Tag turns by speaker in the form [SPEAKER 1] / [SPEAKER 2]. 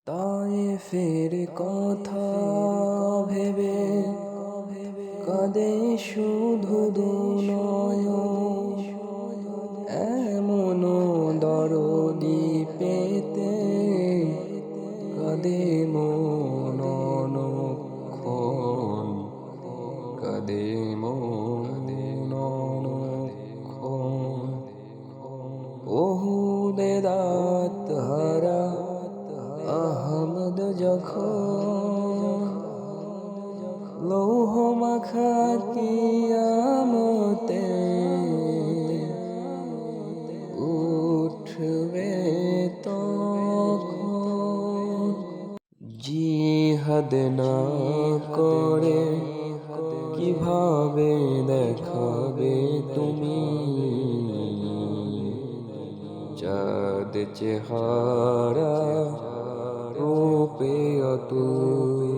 [SPEAKER 1] তায়েফের কথা ভেবে কাঁদে শুধু দুনয়ন, এমন দরদি পেতে কাঁদে মন অনুক্ষণ, কাঁদে মন অনুক্ষণ। ওহুদে দাঁত হারা আহমদ যখন লৌহ মাখা কিয়ামতে উঠবে তখন। জিহাদ না করে কিভাবে দেখাবে তুমি চাঁদ চেহারা রূপে অতুল।